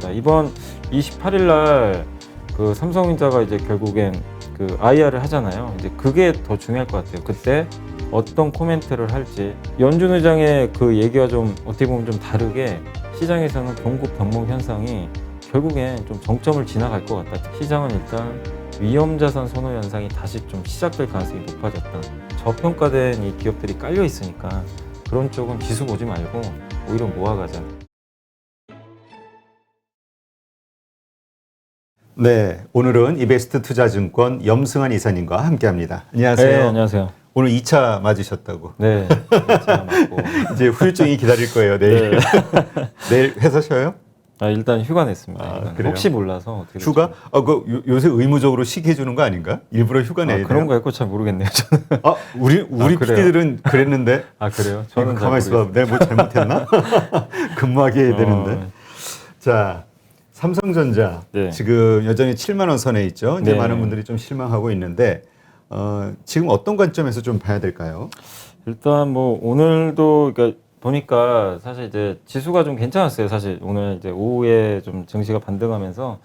같습니다. 이번 28일 날 그 삼성전자가 이제 결국엔 그 IR을 하잖아요. 이제 그게 더 중요할 것 같아요. 그때 어떤 코멘트를 할지. 연준 의장의 그 얘기와 좀 어떻게 보면 좀 다르게 시장에서는 공급 병목 현상이 결국엔 좀 정점을 지나갈 것 같다. 시장은 일단 위험자산 선호 현상이 다시 좀 시작될 가능성이 높아졌다. 저평가된 이 기업들이 깔려 있으니까 그런 쪽은 지수 보지 말고 오히려 모아가자. 네, 오늘은 이베스트 투자증권 염승환 이사님과 함께합니다. 안녕하세요. 네, 안녕하세요. 오늘 2차 맞으셨다고. 네, 제가 맞고. 이제 후유증이 기다릴 거예요, 내일. 네. 내일 회사 쉬어요? 일단 휴가 냈습니다. 그래요? 혹시 몰라서 어떻게 휴가? 요새 의무적으로 쉬게 해주는 거 아닌가? 일부러 휴가 내야 돼요? 그런 거 했고 잘 모르겠네요. 저는. 우리 그래요? PD들은 그랬는데. 그래요? 저는 가만히 있어봐. 내가 뭐 잘못했나? 근무하게 해야 되는데. 자, 삼성전자 네. 지금 여전히 7만 원 선에 있죠. 이제 네. 많은 분들이 좀 실망하고 있는데 지금 어떤 관점에서 좀 봐야 될까요? 일단 뭐 오늘도 그러니까 보니까 사실 이제 지수가 좀 괜찮았어요. 사실 오늘 이제 오후에 좀 증시가 반등하면서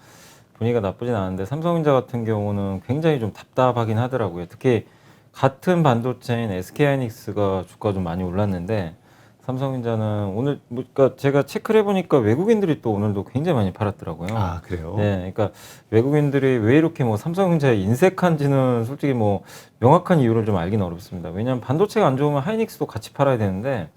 분위기가 나쁘진 않은데 삼성전자 같은 경우는 굉장히 좀 답답하긴 하더라고요. 특히 같은 반도체인 SK하이닉스가 주가 좀 많이 올랐는데 삼성전자는 오늘 그러니까 제가 체크를 해보니까 외국인들이 또 오늘도 굉장히 많이 팔았더라고요. 그래요? 네, 그러니까 외국인들이 왜 이렇게 뭐 삼성전자에 인색한지는 솔직히 뭐 명확한 이유를 좀 알기는 어렵습니다. 왜냐하면 반도체가 안 좋으면 하이닉스도 같이 팔아야 되는데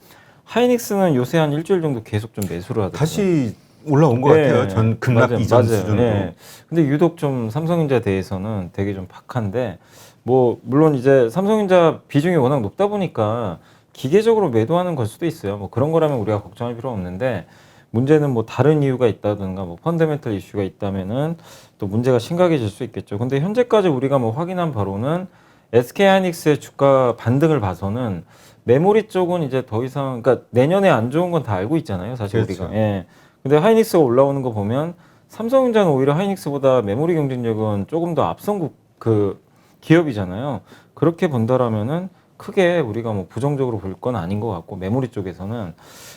하이닉스는 요새 한 일주일 정도 계속 좀 매수를 하더라고요. 다시 올라온 것 같아요. 전 급락 이전 수준으로. 네. 근데 유독 좀 삼성전자에 대해서는 되게 좀 박한데 뭐 물론 이제 삼성전자 비중이 워낙 높다 보니까 기계적으로 매도하는 걸 수도 있어요. 뭐 그런 거라면 우리가 걱정할 필요 없는데 문제는 뭐 다른 이유가 있다든가 뭐 펀더멘털 이슈가 있다면은 또 문제가 심각해질 수 있겠죠. 근데 현재까지 우리가 뭐 확인한 바로는 SK하이닉스의 주가 반등을 봐서는 메모리 쪽은 이제 더 이상 그러니까 내년에 안 좋은 건 다 알고 있잖아요. 사실 그렇죠. 우리가. 예. 근데 하이닉스가 올라오는 거 보면 삼성전자는 오히려 하이닉스보다 메모리 경쟁력은 조금 더 앞선 그 기업이잖아요. 그렇게 본다라면은 크게 우리가 뭐 부정적으로 볼 건 아닌 것 같고 메모리 쪽에서는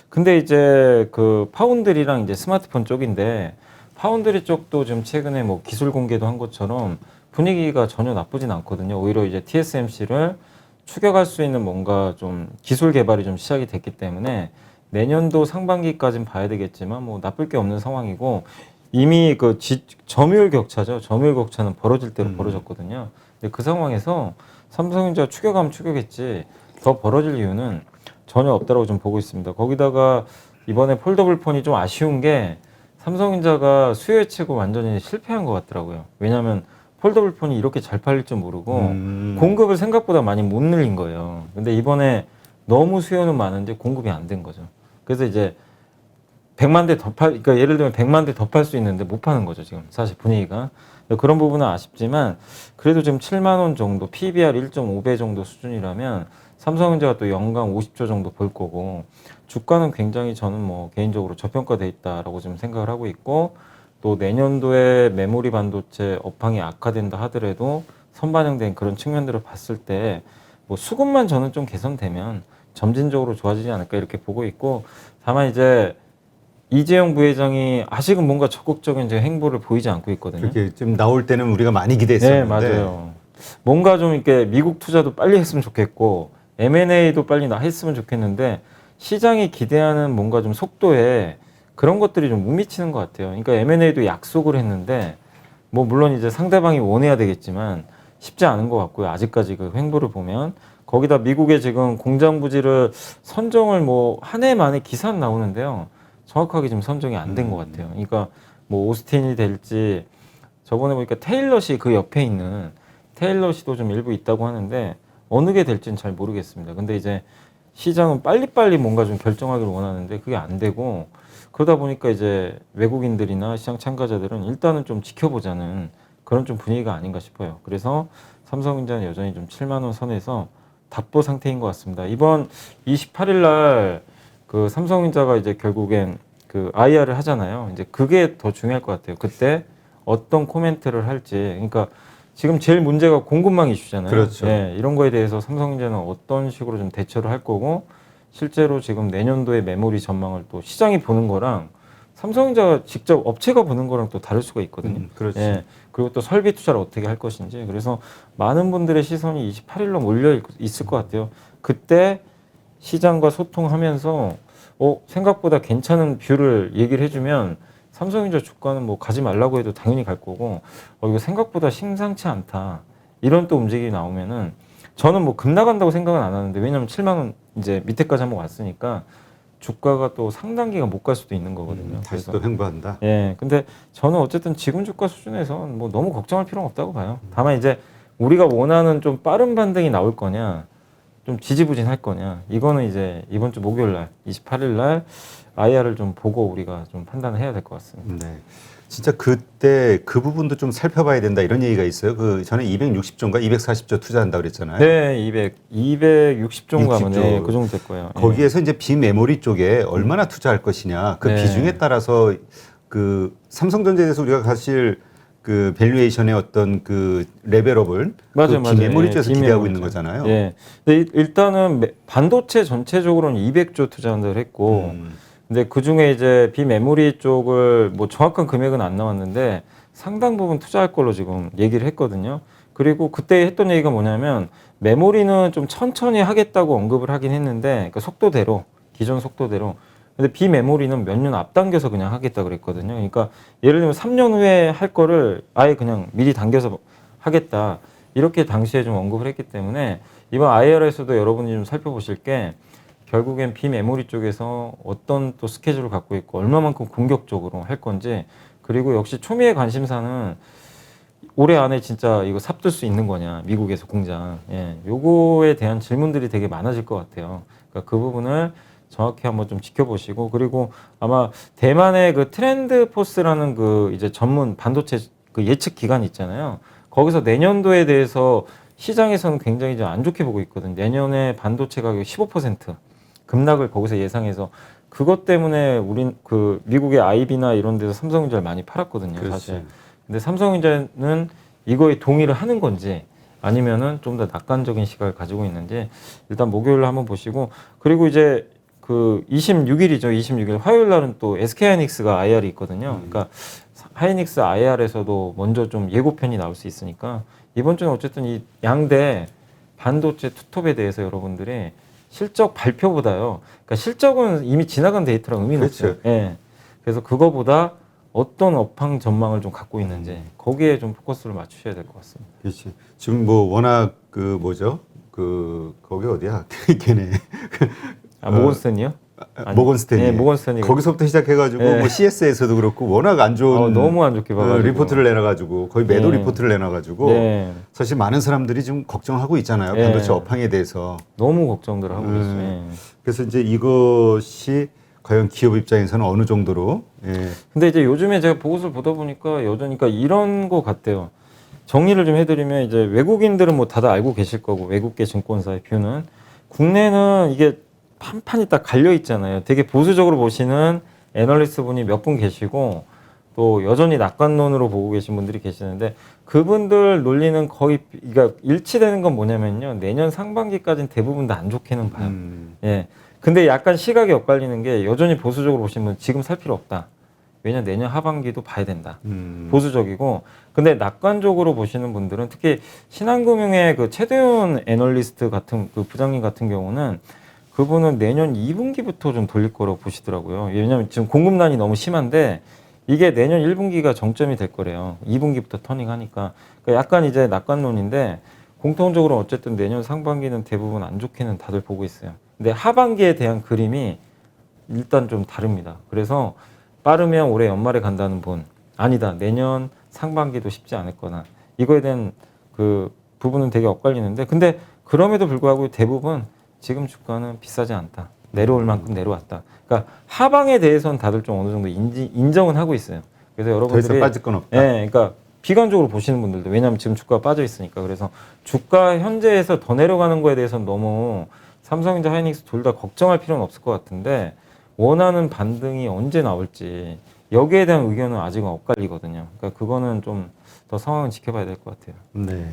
근데 이제 그 파운드리랑 이제 스마트폰 쪽인데 파운드리 쪽도 지금 최근에 뭐 기술 공개도 한 것처럼 분위기가 전혀 나쁘진 않거든요. 오히려 이제 TSMC를 추격할 수 있는 뭔가 좀 기술 개발이 좀 시작이 됐기 때문에 내년도 상반기까지는 봐야 되겠지만 뭐 나쁠 게 없는 상황이고 이미 그 점유율 격차죠. 점유율 격차는 벌어질 대로 벌어졌거든요. 근데 그 상황에서 삼성전자 추격하면 추격했지 더 벌어질 이유는 전혀 없다고 좀 보고 있습니다. 거기다가 이번에 폴더블 폰이 좀 아쉬운 게 삼성전자가 수요 예측을 완전히 실패한 것 같더라고요. 왜냐하면 폴더블 폰이 이렇게 잘 팔릴 줄 모르고 공급을 생각보다 많이 못 늘린 거예요. 근데 이번에 너무 수요는 많은데 공급이 안 된 거죠. 그래서 이제 100만 대 더 그러니까 예를 들면 100만 대 더 팔 수 있는데 못 파는 거죠, 지금. 사실 분위기가. 그런 부분은 아쉽지만 그래도 지금 7만 원 정도, PBR 1.5배 정도 수준이라면 삼성전자가 또 연간 50조 정도 벌 거고 주가는 굉장히 저는 뭐 개인적으로 저평가돼 있다라고 지금 생각을 하고 있고 또 내년도에 메모리 반도체 업황이 악화된다 하더라도 선반영된 그런 측면들을 봤을 때 뭐 수급만 저는 좀 개선되면 점진적으로 좋아지지 않을까 이렇게 보고 있고 다만 이제 이재용 부회장이 아직은 뭔가 적극적인 행보를 보이지 않고 있거든요. 그렇게 좀 나올 때는 우리가 많이 네, 기대했었는데. 맞아요. 뭔가 좀 이렇게 미국 투자도 빨리 했으면 좋겠고 M&A도 빨리 했으면 좋겠는데 시장이 기대하는 뭔가 좀 속도에 그런 것들이 좀 못 미치는 것 같아요. 그러니까 M&A도 약속을 했는데 뭐 물론 이제 상대방이 원해야 되겠지만 쉽지 않은 것 같고요. 아직까지 그 횡보를 보면 거기다 미국의 지금 공장 부지를 선정을 뭐 한 해 만에 기사 나오는데요. 정확하게 지금 선정이 안 된 것 같아요. 그러니까 뭐 오스틴이 될지 저번에 보니까 테일러시 그 옆에 있는 테일러시도 좀 일부 있다고 하는데 어느 게 될지는 잘 모르겠습니다. 근데 이제 시장은 빨리빨리 뭔가 좀 결정하기를 원하는데 그게 안 되고 그러다 보니까 이제 외국인들이나 시장 참가자들은 일단은 좀 지켜보자는 그런 좀 분위기가 아닌가 싶어요. 그래서 삼성전자는 여전히 좀 7만 원 선에서 답보 상태인 것 같습니다. 이번 28일 날 그 삼성전자가 이제 결국엔 그 IR을 하잖아요. 이제 그게 더 중요할 것 같아요. 그때 어떤 코멘트를 할지. 그러니까 지금 제일 문제가 공급망 이슈잖아요. 그렇죠. 네, 이런 거에 대해서 삼성전자는 어떤 식으로 좀 대처를 할 거고 실제로 지금 내년도의 메모리 전망을 또 시장이 보는 거랑 삼성전자 직접 업체가 보는 거랑 또 다를 수가 있거든요. 그렇지. 예. 그리고 또 설비 투자를 어떻게 할 것인지. 그래서 많은 분들의 시선이 28일로 몰려 있을 것 같아요. 그때 시장과 소통하면서 생각보다 괜찮은 뷰를 얘기를 해주면 삼성전자 주가는 뭐 가지 말라고 해도 당연히 갈 거고 이거 생각보다 심상치 않다. 이런 또 움직임이 나오면은 저는 뭐 급 나간다고 생각은 안 하는데 왜냐면 7만 원 이제 밑에까지 한번 왔으니까 주가가 또 상당 기간 못 갈 수도 있는 거거든요. 다시 또 횡보한다. 예, 근데 저는 어쨌든 지금 주가 수준에서 뭐 너무 걱정할 필요는 없다고 봐요. 다만 이제 우리가 원하는 좀 빠른 반등이 나올 거냐, 좀 지지부진할 거냐, 이거는 이제 이번 주 목요일 날, 28일 날 IR을 좀 보고 우리가 좀 판단을 해야 될 것 같습니다. 네. 진짜 그때 그 부분도 좀 살펴봐야 된다 이런 얘기가 있어요. 그 전에 260조인가 240조 투자한다 그랬잖아요. 네, 260종가 하면 60조. 네, 그 정도 될 거예요. 예. 거기에서 이제 비메모리 쪽에 얼마나 투자할 것이냐 그 네. 비중에 따라서 그 삼성전자에 대해서 우리가 사실 그 밸류에이션의 어떤 그 레벨업을 맞아요, 그 비메모리 맞아요. 쪽에서 예, 기대하고 비메모리 있는 쪽. 거잖아요. 예. 근데 일단은 반도체 전체적으로는 200조 투자한다고 했고, 근데 그 중에 이제 비메모리 쪽을 뭐 정확한 금액은 안 나왔는데 상당 부분 투자할 걸로 지금 얘기를 했거든요. 그리고 그때 했던 얘기가 뭐냐면 메모리는 좀 천천히 하겠다고 언급을 하긴 했는데 그 속도대로 기존 속도대로. 근데 비메모리는 몇 년 앞당겨서 그냥 하겠다 그랬거든요. 그러니까 예를 들면 3년 후에 할 거를 아예 그냥 미리 당겨서 하겠다. 이렇게 당시에 좀 언급을 했기 때문에 이번 IR에서도 여러분이 좀 살펴보실 게 결국엔 비메모리 쪽에서 어떤 또 스케줄을 갖고 있고 얼마만큼 공격적으로 할 건지 그리고 역시 초미의 관심사는 올해 안에 진짜 이거 삽들 수 있는 거냐 미국에서 공장 요거에 대한 질문들이 되게 많아질 것 같아요. 그러니까 그 부분을 정확히 한번 좀 지켜보시고 그리고 아마 대만의 그 트렌드 포스라는 그 이제 전문 반도체 그 예측 기관 있잖아요. 거기서 내년도에 대해서 시장에서는 굉장히 좀 안 좋게 보고 있거든요. 내년에 반도체 가격 15% 급락을 거기서 예상해서 그것 때문에 우린 그 미국의 아이비나 이런 데서 삼성전자를 많이 팔았거든요, 그렇지. 사실. 근데 삼성전자는 이거에 동의를 하는 건지 아니면은 좀 더 낙관적인 시각을 가지고 있는지 일단 목요일 한번 보시고 그리고 이제 그 26일이죠. 26일 화요일 날은 또 SK하이닉스가 IR이 있거든요. 그러니까 하이닉스 IR에서도 먼저 좀 예고편이 나올 수 있으니까 이번 주는 어쨌든 이 양대 반도체 투톱에 대해서 여러분들이 실적 발표보다요. 그러니까 실적은 이미 지나간 데이터랑 의미는 그렇죠. 없어요. 예. 그래서 그거보다 어떤 업황 전망을 좀 갖고 있는지 거기에 좀 포커스를 맞추셔야 될 것 같습니다. 그렇지. 지금 뭐 워낙 그 뭐죠? 그 거기 어디야? 걔네 모건스탠이요? 아니, 모건스탠이. 네, 모건스탠이 거기서부터 시작해가지고 네. 뭐 CS에서도 그렇고 워낙 안 좋은 너무 안 좋게 봐가지고 리포트를 내놔가지고 거의 매도 네. 리포트를 내놔가지고 네. 사실 많은 사람들이 좀 걱정하고 있잖아요. 네. 반도체 업황에 대해서. 너무 걱정들 하고 있어요. 예. 그래서 이제 이것이 과연 기업 입장에서는 어느 정도로 예. 근데 이제 요즘에 제가 보고서를 보다 보니까 여전히 그러니까 이런 거 같아요. 정리를 좀 해드리면 이제 외국인들은 뭐 다들 알고 계실 거고 외국계 증권사의 뷰는 국내는 이게 판판이 딱 갈려 있잖아요. 되게 보수적으로 보시는 애널리스트 분이 몇 분 계시고 또 여전히 낙관론으로 보고 계신 분들이 계시는데 그분들 논리는 거의 그러니까 일치되는 건 뭐냐면요. 내년 상반기까지는 대부분 다 안 좋게는 봐요. 예. 근데 약간 시각이 엇갈리는 게 여전히 보수적으로 보시는 분 지금 살 필요 없다. 왜냐 내년 하반기도 봐야 된다. 보수적이고 근데 낙관적으로 보시는 분들은 특히 신한금융의 그 최대훈 애널리스트 같은 그 부장님 같은 경우는 그분은 내년 2분기부터 좀 돌릴 거라고 보시더라고요. 왜냐하면 지금 공급난이 너무 심한데 이게 내년 1분기가 정점이 될 거래요. 2분기부터 터닝하니까 그러니까 약간 이제 낙관론인데 공통적으로 어쨌든 내년 상반기는 대부분 안 좋게는 다들 보고 있어요. 근데 하반기에 대한 그림이 일단 좀 다릅니다. 그래서 빠르면 올해 연말에 간다는 분 아니다 내년 상반기도 쉽지 않을 거나 이거에 대한 그 부분은 되게 엇갈리는데 근데 그럼에도 불구하고 대부분 지금 주가는 비싸지 않다. 내려올 만큼 내려왔다. 그러니까 하방에 대해서는 다들 좀 어느 정도 인정은 하고 있어요. 그래서 더 여러분들이 이상 빠질 건 없다. 예, 그러니까 비관적으로 보시는 분들도 왜냐하면 지금 주가가 빠져 있으니까 그래서 주가 현재에서 더 내려가는 거에 대해서는 너무 삼성전자, 하이닉스 둘 다 걱정할 필요는 없을 것 같은데 원하는 반등이 언제 나올지 여기에 대한 의견은 아직은 엇갈리거든요. 그러니까 그거는 좀 더 상황을 지켜봐야 될 것 같아요. 네.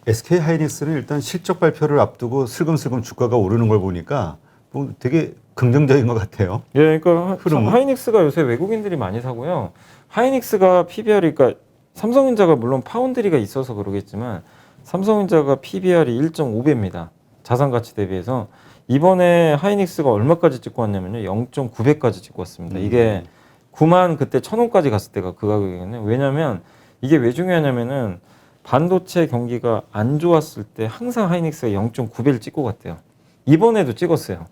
SK 하이닉스는 일단 실적 발표를 앞두고 슬금슬금 주가가 오르는 걸 보니까 뭐 되게 긍정적인 것 같아요. 예, 그러니까 흐름은? 하이닉스가 요새 외국인들이 많이 사고요. 하이닉스가 PBR이, 그러니까 삼성전자가 물론 파운드리가 있어서 그러겠지만 삼성전자가 PBR이 1.5배입니다. 자산 가치 대비해서. 이번에 하이닉스가 얼마까지 찍고 왔냐면요, 0.9배까지 찍고 왔습니다. 이게 9만 그때 1,000원까지 갔을 때가 그 가격이겠네요. 왜냐하면 이게 왜 중요하냐면은 반도체 경기가 안 좋았을 때 항상 하이닉스가 0.9배를 찍고 갔대요. 이번에도 찍었어요.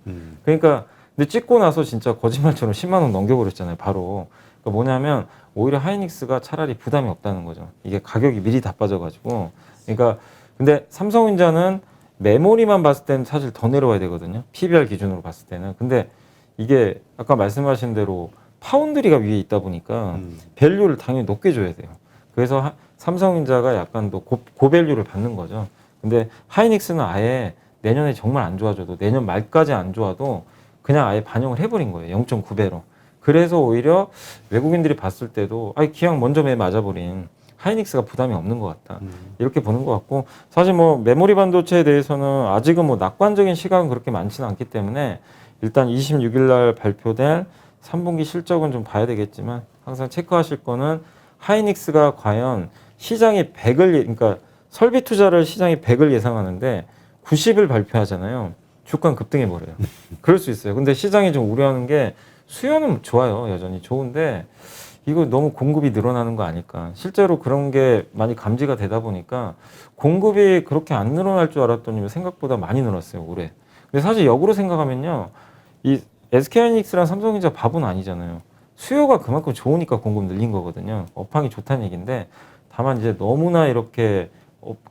그러니까 근데 찍고 나서 진짜 거짓말처럼 10만 원 넘겨버렸잖아요, 바로. 그러니까 뭐냐면 오히려 하이닉스가 차라리 부담이 없다는 거죠. 이게 가격이 미리 다 빠져가지고. 그러니까 근데 삼성전자는 메모리만 봤을 때는 사실 더 내려와야 되거든요. PBR 기준으로 봤을 때는. 근데 이게 아까 말씀하신 대로 파운드리가 위에 있다 보니까 밸류를 당연히 높게 줘야 돼요. 그래서 삼성전자가 약간 더 고밸류를 받는 거죠. 근데 하이닉스는 아예 내년에 정말 안 좋아져도 내년 말까지 안 좋아도 그냥 아예 반영을 해버린 거예요. 0.9배로. 그래서 오히려 외국인들이 봤을 때도 기왕 먼저 매 맞아버린 하이닉스가 부담이 없는 것 같다. 이렇게 보는 것 같고, 사실 뭐 메모리 반도체에 대해서는 아직은 뭐 낙관적인 시각은 그렇게 많지는 않기 때문에 일단 26일 날 발표될 3분기 실적은 좀 봐야 되겠지만 항상 체크하실 거는 하이닉스가 과연 시장이 100을, 그러니까 설비 투자를 시장이 100을 예상하는데 90을 발표하잖아요. 주가는 급등해 버려요. 그럴 수 있어요. 근데 시장이 좀 우려하는 게 수요는 좋아요. 여전히 좋은데 이거 너무 공급이 늘어나는 거 아닐까. 실제로 그런 게 많이 감지가 되다 보니까 공급이 그렇게 안 늘어날 줄 알았더니 생각보다 많이 늘었어요, 올해. 근데 사실 역으로 생각하면요, 이 SK하이닉스랑 삼성전자 바보는 아니잖아요. 수요가 그만큼 좋으니까 공급 늘린 거거든요. 업황이 좋다는 얘기인데, 다만 이제 너무나 이렇게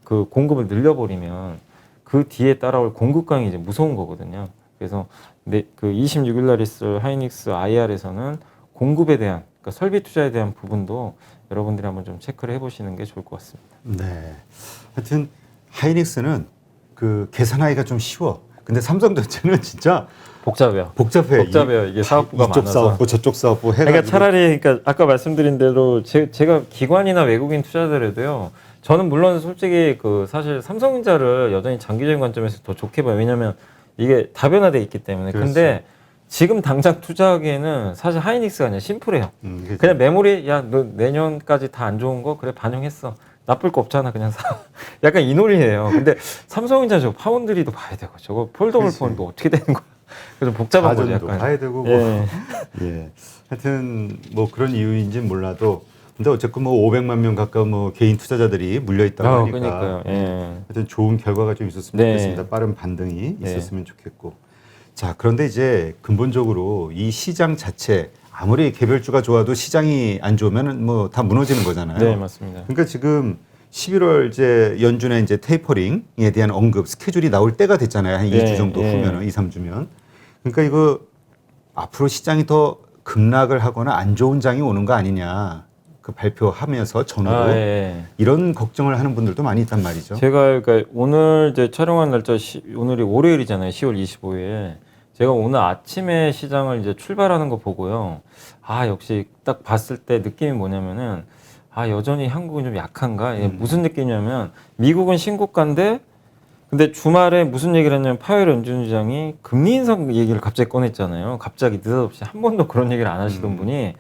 그 공급을 늘려버리면 그 뒤에 따라올 공급강이 이제 무서운 거거든요. 그래서 그 26일 날 있을 하이닉스 IR에서는 공급에 대한, 그러니까 설비 투자에 대한 부분도 여러분들이 한번 좀 체크를 해보시는 게 좋을 것 같습니다. 네. 하여튼 하이닉스는 그 계산하기가 좀 쉬워. 근데 삼성전자는 진짜 복잡해요. 복잡해요. 이게 사업부가 이쪽 많아서. 사업부 저쪽 사업부 해가지고. 그러니까 차라리, 그러니까 아까 말씀드린 대로 제가 기관이나 외국인 투자자들에도요, 저는 물론 솔직히 그 사실 삼성전자를 여전히 장기적인 관점에서 더 좋게 봐요. 왜냐하면 이게 다변화돼 있기 때문에. 그렇지. 근데 지금 당장 투자하기에는 사실 하이닉스가 그냥 심플해요. 그렇죠. 그냥 메모리, 야, 너 내년까지 다 안 좋은 거 그래 반영했어. 나쁠 거 없잖아, 그냥 사. 약간 이 논리예요. 근데 삼성전자 저 파운드리도 봐야 되고 저거 폴더블 그렇지. 폰도 어떻게 되는 거야? 그래서 복잡한 거죠, 가전도 약간. 봐야 되고 뭐. 예. 예. 하여튼 뭐 그런 이유인지는 몰라도 근데 어쨌든 뭐 500만 명 가까운 뭐 개인 투자자들이 물려 있다고 하니까 그러니까요. 예. 하여튼 좋은 결과가 좀 있었으면 네. 좋겠습니다. 빠른 반등이 네. 있었으면 좋겠고. 자, 그런데 이제 근본적으로 이 시장 자체 아무리 개별주가 좋아도 시장이 안 좋으면 뭐 다 무너지는 거잖아요. 네, 맞습니다. 그러니까 지금 11월 이제 연준의 이제 테이퍼링에 대한 언급 스케줄이 나올 때가 됐잖아요. 한 2주 정도 후면은 2, 3주면. 그러니까 이거 앞으로 시장이 더 급락을 하거나 안 좋은 장이 오는 거 아니냐. 그 발표하면서 전후로 이런 걱정을 하는 분들도 많이 있단 말이죠. 제가 그러니까 오늘 이제 촬영한 날짜 오늘이 월요일이잖아요. 10월 25일. 제가 오늘 아침에 시장을 이제 출발하는 거 보고요. 역시 딱 봤을 때 느낌이 뭐냐면은 여전히 한국은 좀 약한가? 무슨 느낌이냐면 미국은 신고가인데 근데 주말에 무슨 얘기를 했냐면 파웰 연준의장이 금리 인상 얘기를 갑자기 꺼냈잖아요. 갑자기 느닷없이 한 번도 그런 얘기를 안 하시던 분이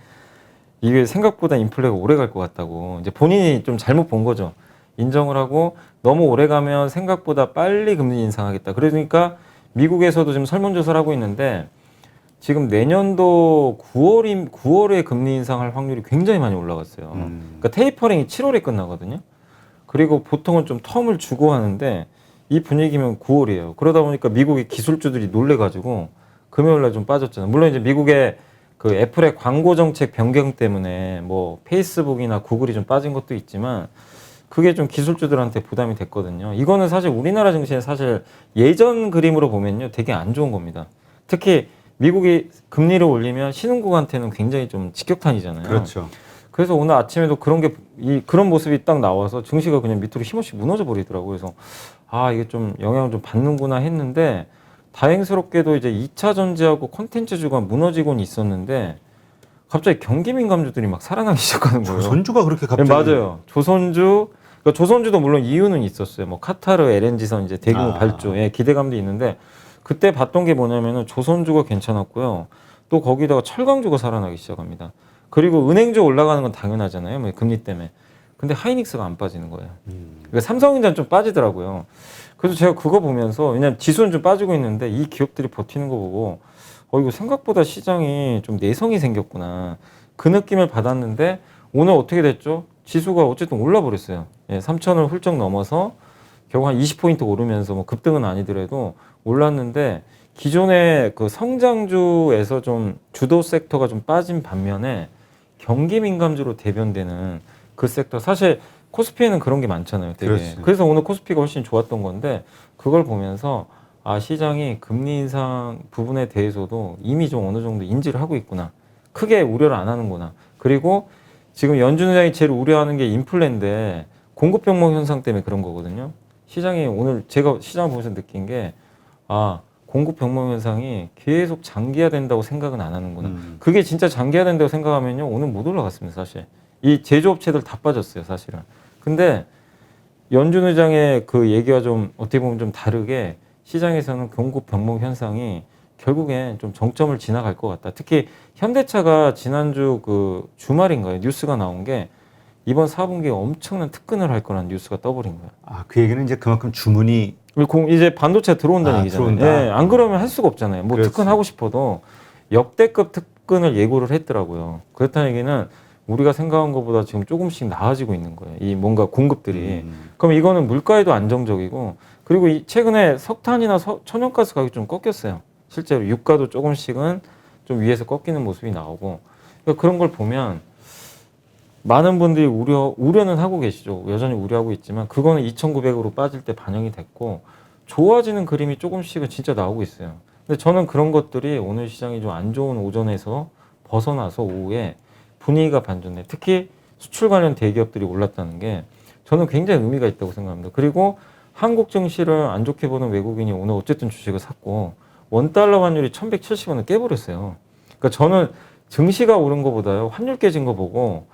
이게 생각보다 인플레가 오래 갈 것 같다고 이제 본인이 좀 잘못 본 거죠. 인정을 하고 너무 오래 가면 생각보다 빨리 금리 인상하겠다. 그러니까 미국에서도 지금 설문조사를 하고 있는데 지금 내년도 9월에 금리 인상할 확률이 굉장히 많이 올라갔어요. 그러니까 테이퍼링이 7월에 끝나거든요. 그리고 보통은 좀 텀을 주고 하는데 이 분위기면 9월이에요. 그러다 보니까 미국의 기술주들이 놀래가지고 금요일날 좀 빠졌잖아요. 물론 이제 미국의 그 애플의 광고 정책 변경 때문에 뭐 페이스북이나 구글이 좀 빠진 것도 있지만 그게 좀 기술주들한테 부담이 됐거든요. 이거는 사실 우리나라 증시에 사실 예전 그림으로 보면요 되게 안 좋은 겁니다. 특히 미국이 금리를 올리면 신흥국한테는 굉장히 좀 직격탄이잖아요. 그렇죠. 그래서 오늘 아침에도 그런 모습이 딱 나와서 증시가 그냥 밑으로 힘없이 무너져 버리더라고요. 그래서 이게 좀 영향을 좀 받는구나 했는데 다행스럽게도 이제 2차 전지하고 콘텐츠주가 무너지곤 있었는데 갑자기 경기 민감주들이 막 살아나기 시작하는 거예요. 조선주가 그렇게 갑자기. 네, 맞아요. 조선주도 물론 이유는 있었어요. 뭐 카타르 LNG선 이제 대규모 발주, 기대감도 있는데 그때 봤던 게 뭐냐면은 조선주가 괜찮았고요. 또 거기다가 철강주가 살아나기 시작합니다. 그리고 은행주 올라가는 건 당연하잖아요. 뭐 금리 때문에. 근데 하이닉스가 안 빠지는 거예요. 그러니까 삼성전자는 좀 빠지더라고요. 그래서 제가 그거 보면서 왜냐면 지수는 좀 빠지고 있는데 이 기업들이 버티는 거 보고 이거 생각보다 시장이 좀 내성이 생겼구나. 그 느낌을 받았는데 오늘 어떻게 됐죠? 지수가 어쨌든 올라 버렸어요. 예, 3,000을 훌쩍 넘어서 결국 한 20포인트 오르면서 뭐 급등은 아니더라도 올랐는데 기존의 그 성장주에서 좀 주도 섹터가 좀 빠진 반면에 경기 민감주로 대변되는 그 섹터 사실 코스피에는 그런 게 많잖아요. 되게. 그렇지. 그래서 오늘 코스피가 훨씬 좋았던 건데 그걸 보면서 시장이 금리 인상 부분에 대해서도 이미 좀 어느 정도 인지를 하고 있구나. 크게 우려를 안 하는구나. 그리고 지금 연준 의장이 제일 우려하는 게 인플레인데 공급 병목 현상 때문에 그런 거거든요. 시장이 오늘 제가 시장을 보면서 느낀 게 공급 병목 현상이 계속 장기화된다고 생각은 안 하는구나. 그게 진짜 장기화된다고 생각하면요 오늘 못 올라갔습니다. 사실 이 제조업체들 다 빠졌어요. 사실은. 근데 연준 의장의 그 얘기와 좀 어떻게 보면 좀 다르게 시장에서는 공급 병목 현상이 결국엔 좀 정점을 지나갈 것 같다. 특히 현대차가 지난주 그 주말인가요? 뉴스가 나온 게 이번 4분기에 엄청난 특근을 할 거라는 뉴스가 떠버린 거예요. 그 얘기는 이제 그만큼 주문이 이제 반도체 들어온다는 얘기잖아요. 들어온다. 예, 안 그러면 할 수가 없잖아요. 뭐 그렇지. 특근하고 싶어도 역대급 특근을 예고를 했더라고요. 그렇다는 얘기는 우리가 생각한 것보다 지금 조금씩 나아지고 있는 거예요. 이 뭔가 공급들이. 그럼 이거는 물가에도 안정적이고 그리고 최근에 석탄이나 천연가스 가격이 좀 꺾였어요. 실제로 유가도 조금씩은 좀 위에서 꺾이는 모습이 나오고 그러니까 그런 걸 보면 많은 분들이 우려는 하고 계시죠. 여전히 우려하고 있지만 그거는 2,900으로 빠질 때 반영이 됐고 좋아지는 그림이 조금씩은 진짜 나오고 있어요. 근데 저는 그런 것들이 오늘 시장이 좀 안 좋은 오전에서 벗어나서 오후에 분위기가 반전돼. 특히 수출 관련 대기업들이 올랐다는 게 저는 굉장히 의미가 있다고 생각합니다. 그리고 한국 증시를 안 좋게 보는 외국인이 오늘 어쨌든 주식을 샀고 원달러 환율이 1170원을 깨버렸어요. 그러니까 저는 증시가 오른 것보다요 환율 깨진 거 보고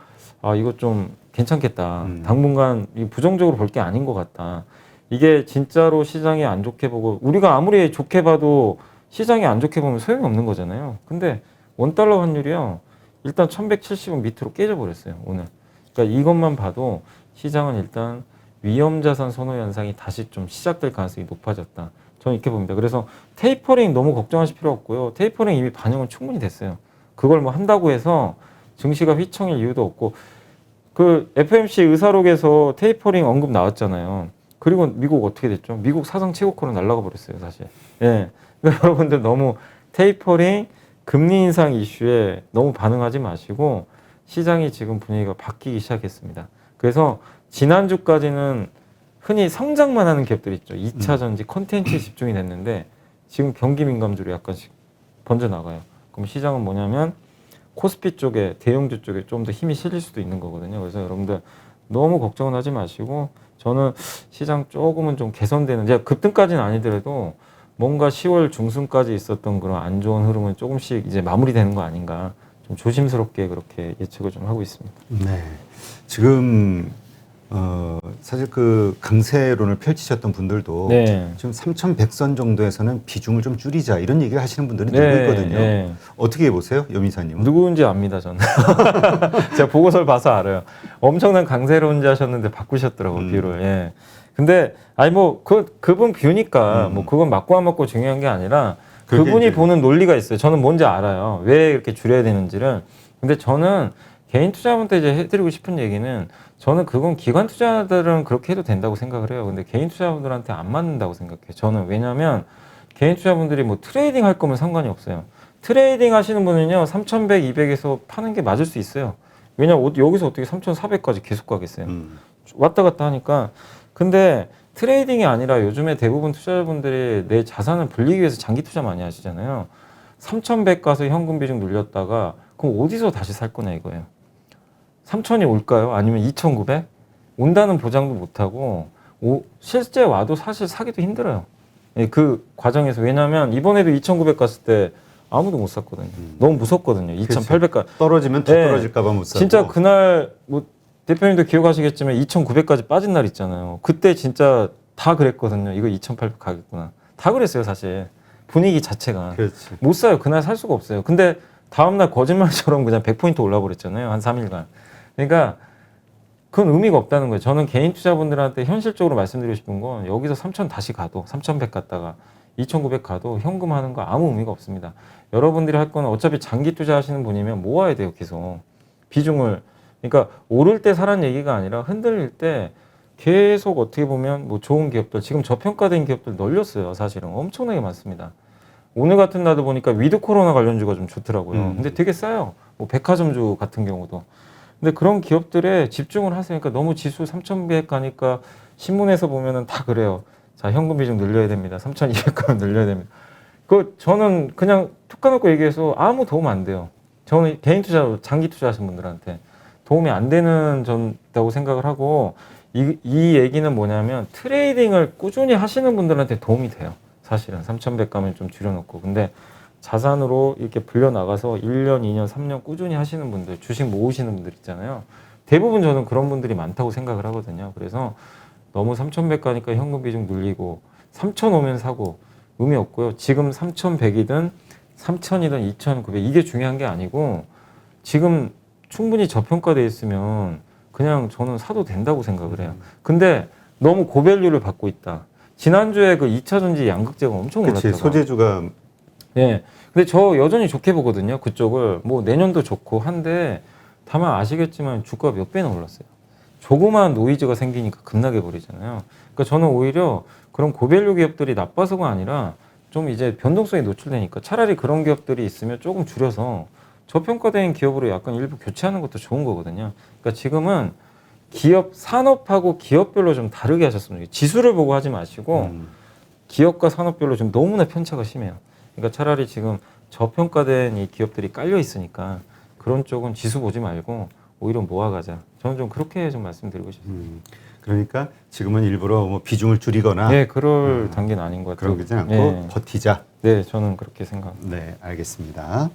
이거 좀 괜찮겠다. 당분간 부정적으로 볼 게 아닌 것 같다. 이게 진짜로 시장이 안 좋게 보고 우리가 아무리 좋게 봐도 시장이 안 좋게 보면 소용이 없는 거잖아요. 근데 원달러 환율이요. 일단 1170원 밑으로 깨져버렸어요. 오늘. 그러니까 이것만 봐도 시장은 일단 위험자산 선호 현상이 다시 좀 시작될 가능성이 높아졌다. 저는 이렇게 봅니다. 그래서 테이퍼링 너무 걱정하실 필요 없고요. 테이퍼링 이미 반영은 충분히 됐어요. 그걸 뭐 한다고 해서 증시가 휘청일 이유도 없고 그 FMC 의사록에서 테이퍼링 언급 나왔잖아요. 그리고 미국 어떻게 됐죠? 미국 사상 최고코로 날아가 버렸어요, 사실. 예. 그러니까 여러분들 너무 테이퍼링 금리 인상 이슈에 너무 반응하지 마시고 시장이 지금 분위기가 바뀌기 시작했습니다. 그래서 지난주까지는 흔히 성장만 하는 기업들 있죠. 2차 전지 콘텐츠에 집중이 됐는데 지금 경기 민감주로 약간씩 번져나가요. 그럼 시장은 뭐냐면 코스피 쪽에 대형주 쪽에 좀 더 힘이 실릴 수도 있는 거거든요. 그래서 여러분들 너무 걱정은 하지 마시고 저는 시장 조금은 좀 개선되는 제가 급등까지는 아니더라도 뭔가 10월 중순까지 있었던 그런 안 좋은 흐름은 조금씩 이제 마무리되는 거 아닌가 좀 조심스럽게 그렇게 예측을 좀 하고 있습니다. 네. 지금 사실 그 강세론을 펼치셨던 분들도 네. 지금 3,100선 정도에서는 비중을 좀 줄이자 이런 얘기를 하시는 분들이 늘고 있거든요. 네. 어떻게 보세요, 여민사님은? 누구인지 압니다, 저는. 제가 보고서를 봐서 알아요. 엄청난 강세론자 하셨는데 바꾸셨더라고요, 뷰를. 예. 근데, 그분 뷰니까, 그건 맞고 안 맞고 중요한 게 아니라, 그분이 보는 논리가 있어요. 저는 뭔지 알아요. 왜 이렇게 줄여야 되는지를. 근데 저는 개인 투자자분한테 이제 해드리고 싶은 얘기는, 저는 그건 기관 투자자들은 그렇게 해도 된다고 생각을 해요. 근데 개인 투자자분들한테 안 맞는다고 생각해요. 저는. 왜냐면, 개인 투자자분들이 뭐 트레이딩 할 거면 상관이 없어요. 트레이딩 하시는 분은요, 3,100, 200에서 파는 게 맞을 수 있어요. 왜냐면 여기서 어떻게 3,400까지 계속 가겠어요. 왔다 갔다 하니까. 근데 트레이딩이 아니라 요즘에 대부분 투자자분들이 내 자산을 불리기 위해서 장기 투자 많이 하시잖아요. 3,100 가서 현금 비중 눌렸다가 그럼 어디서 다시 살 거냐 이거예요. 3,000이 올까요? 아니면 2,900? 온다는 보장도 못하고 실제 와도 사실 사기도 힘들어요. 그 과정에서. 왜냐하면 이번에도 2,900 갔을 때 아무도 못 샀거든요. 너무 무섭거든요. 2,800까지. 떨어지면 더 떨어질까 봐 못 사고. 진짜 그날 대표님도 기억하시겠지만 2,900까지 빠진 날 있잖아요. 그때 진짜 다 그랬거든요. 이거 2,800 가겠구나. 다 그랬어요, 사실. 분위기 자체가 그렇지. 못 사요. 그날 살 수가 없어요. 근데 다음날 거짓말처럼 그냥 100포인트 올라버렸잖아요. 한 3일간. 그러니까 그건 의미가 없다는 거예요. 저는 개인 투자분들한테 현실적으로 말씀드리고 싶은 건 여기서 3,000 다시 가도 3,100 갔다가 2,900 가도 현금 하는 거 아무 의미가 없습니다. 여러분들이 할 거는 어차피 장기 투자하시는 분이면 모아야 돼요. 계속 비중을. 그러니까 오를 때 사라는 얘기가 아니라 흔들릴 때 계속 어떻게 보면 뭐 좋은 기업들 지금 저평가된 기업들 널렸어요. 사실은 엄청나게 많습니다. 오늘 같은 날도 보니까 위드 코로나 관련주가 좀 좋더라고요. 근데 되게 싸요. 뭐 백화점주 같은 경우도. 근데 그런 기업들에 집중을 하세요. 그러니까 너무 지수 3,100 가니까 신문에서 보면은 다 그래요. 자, 현금 비중 늘려야 됩니다. 3,200 가면 늘려야 됩니다. 그 저는 그냥 툭 까놓고 얘기해서 아무 도움 안 돼요. 저는 개인 투자, 장기 투자하시는 분들한테 도움이 안 되는 전다고 생각을 하고 이 얘기는 뭐냐면 트레이딩을 꾸준히 하시는 분들한테 도움이 돼요. 사실은 3,100 가면 좀 줄여놓고. 근데 자산으로 이렇게 불려나가서 1년, 2년, 3년 꾸준히 하시는 분들, 주식 모으시는 분들 있잖아요. 대부분 저는 그런 분들이 많다고 생각을 하거든요. 그래서 너무 3,100 가니까 현금 비중 늘리고 3,000 오면 사고 의미 없고요. 지금 3,100이든 3,000이든 2,900 이게 중요한 게 아니고 지금 충분히 저평가돼 있으면 그냥 저는 사도 된다고 생각을 해요. 근데 너무 고밸류를 받고 있다. 지난주에 그 2차 전지 양극재가 엄청 그렇지. 올랐다가. 소재주가 예. 근데 저 여전히 좋게 보거든요. 그쪽을. 뭐 내년도 좋고 한데 다만 아시겠지만 주가가 몇 배나 올랐어요. 조그마한 노이즈가 생기니까 급락해 버리잖아요. 그러니까 저는 오히려 그런 고밸류 기업들이 나빠서가 아니라 좀 이제 변동성이 노출되니까 차라리 그런 기업들이 있으면 조금 줄여서 저평가된 기업으로 약간 일부 교체하는 것도 좋은 거거든요. 그러니까 지금은 기업 산업하고 기업별로 좀 다르게 하셨으면 좋겠어요. 지수를 보고 하지 마시고 기업과 산업별로 좀 너무나 편차가 심해요. 그러니까 차라리 지금 저평가된 이 기업들이 깔려 있으니까 그런 쪽은 지수 보지 말고 오히려 모아가자. 저는 좀 그렇게 좀 말씀드리고 싶습니다. 그러니까 지금은 일부러 뭐 비중을 줄이거나 네, 그럴 단계는 아닌 것 같아요. 그러지 않고 네. 버티자. 네, 저는 그렇게 생각합니다. 네, 알겠습니다.